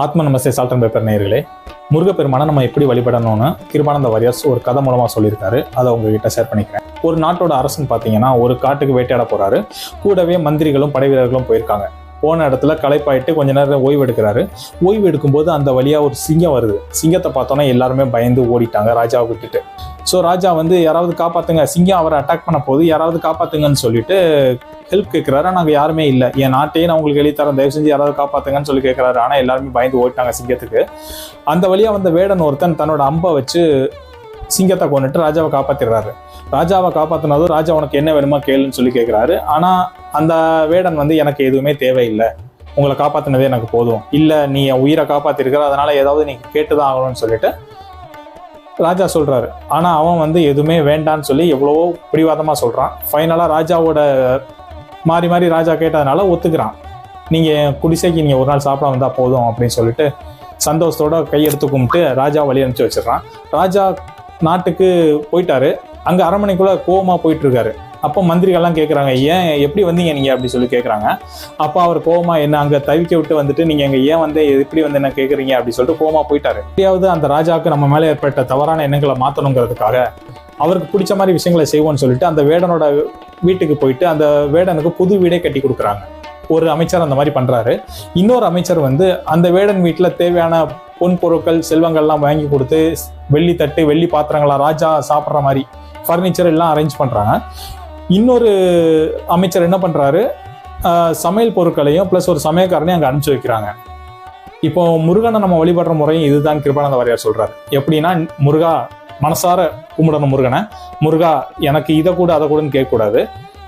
ஆத்ம நமஸ்தே salt and paper நேயர்களே, முருகப்பெருமானை நம்ம எப்படி வழிபடணும்னு கிருபானந்த வாரியார் ஒரு கதை மூலமாக சொல்லியிருக்காரு. அதை உங்ககிட்ட ஷேர் பண்ணிக்கிறேன். ஒரு நாட்டோட அரசன் பார்த்தீங்கன்னா ஒரு காட்டுக்கு வேட்டையாட போறாரு. கூடவே மந்திரிகளும் படை வீரர்களும் போயிருக்காங்க. போன இடத்துல களைப்பாயிட்டு கொஞ்ச நேரம் ஓய்வு எடுக்கிறாரு. ஓய்வு எடுக்கும்போது அந்த வழியா ஒரு சிங்கம் வருது. சிங்கத்தை பார்த்தோன்னா எல்லாருமே பயந்து ஓடிட்டாங்க ராஜாவை விட்டுட்டு. ஸோ ராஜா யாராவது காப்பாத்துங்க, சிங்கம் அவரை அட்டாக் பண்ண போது யாராவது காப்பாத்துங்கன்னு சொல்லிட்டு ஹெல்ப் கேட்கிறாரு. நாங்கள் யாருமே இல்லை, என் நாட்டையே நான் உங்களுக்கு எழுதித்தரேன், தயவு செஞ்சு யாராவது காப்பாத்துங்கன்னு சொல்லி கேட்கிறாரு. ஆனால் எல்லாருமே பயந்து ஓடிட்டாங்க சிங்கத்துக்கு. அந்த வழியா வந்த வேடன் ஒருத்தன் தன்னோட அம்பை வச்சு சிங்கத்தை கொண்டுட்டு ராஜாவை காப்பாத்திடுறாரு. ராஜாவை காப்பாத்தினதும் ராஜா உனக்கு என்ன வேணுமா கேளுன்னு சொல்லி கேட்கிறாரு. ஆனா அந்த வேடன் எனக்கு எதுவுமே தேவையில்லை, உங்களை காப்பாத்தினதே எனக்கு போதும், இல்லை நீ என் உயிரை காப்பாத்திருக்கிற, அதனால ஏதாவது நீ கேட்டுதான் ஆகணும்னு சொல்லிட்டு ராஜா சொல்றாரு. ஆனா அவன் எதுவுமே வேண்டான்னு சொல்லி எவ்வளவோ பிடிவாதமா சொல்றான். ஃபைனலா ராஜாவோட மாறி மாறி ராஜா கேட்டதுனால ஒத்துக்கிறான். நீங்க குடிசைக்கு நீங்க ஒரு நாள் சாப்பிட வந்தா போதும் அப்படின்னு சொல்லிட்டு சந்தோஷத்தோட கையெடுத்து கும்பிட்டு ராஜா வழி அனுப்பிச்சு வச்சிடறான். ராஜா நாட்டுக்கு போயிட்டாரு. அங்க அரண்மனைக்குள்ள கோவமா போயிட்டு இருக்காரு. அப்போ மந்திரிகள்லாம் கேட்குறாங்க, ஏன் எப்படி வந்தீங்க நீங்க அப்படி சொல்லி கேட்குறாங்க. அப்போ அவர் கோவமா என்ன அங்கே தவிக்க விட்டு நீங்க எங்க ஏன் எப்படி என்ன கேட்குறீங்க அப்படி சொல்லிட்டு கோவமா போயிட்டாரு. எப்படியாவது அந்த ராஜாவுக்கு நம்ம மேலே ஏற்பட்ட தவறான எண்ணங்களை மாற்றணுங்கிறதுக்காக அவருக்கு பிடிச்ச மாதிரி விஷயங்களை செய்வோம்னு சொல்லிட்டு அந்த வேடனோட வீட்டுக்கு போயிட்டு அந்த வேடனுக்கு புது வீடே கட்டி கொடுக்குறாங்க. ஒரு அமைச்சர் அந்த மாதிரி பண்றாரு. இன்னொரு அமைச்சர் அந்த வேடன் வீட்டில் தேவையான பொன் பொருட்கள் செல்வங்கள்லாம் வாங்கி கொடுத்து வெள்ளி தட்டு வெள்ளி பாத்திரங்களா ராஜா சாப்பிட்ற மாதிரி ஃபர்னிச்சர் எல்லாம் அரேஞ்ச் பண்றாங்க. இன்னொரு அமைச்சர் என்ன பண்றாரு, சமையல் பொருட்களையும் பிளஸ் ஒரு சமயக்காரனையும் அங்கே அனுப்பிச்சு வைக்கிறாங்க. இப்போ முருகனை நம்ம வழிபடுற முறையும் இதுதான் கிருபானந்த வாரியார் சொல்றாரு. எப்படின்னா, முருகா மனசார கும்பிடணும் முருகனை. முருகா எனக்கு இதை கூட அதை கூடன்னு கேட்கக்கூடாது.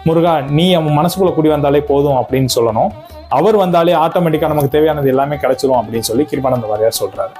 முருகா நீ அவன் மனசுக்குள்ள கூடி வந்தாலே போதும் அப்படின்னு சொல்லணும். அவர் வந்தாலே ஆட்டோமேட்டிக்கா நமக்கு தேவையானது எல்லாமே கிடைச்சிரும் அப்படின்னு சொல்லி கிருபானந்த வாரியார் சொல்றாரு.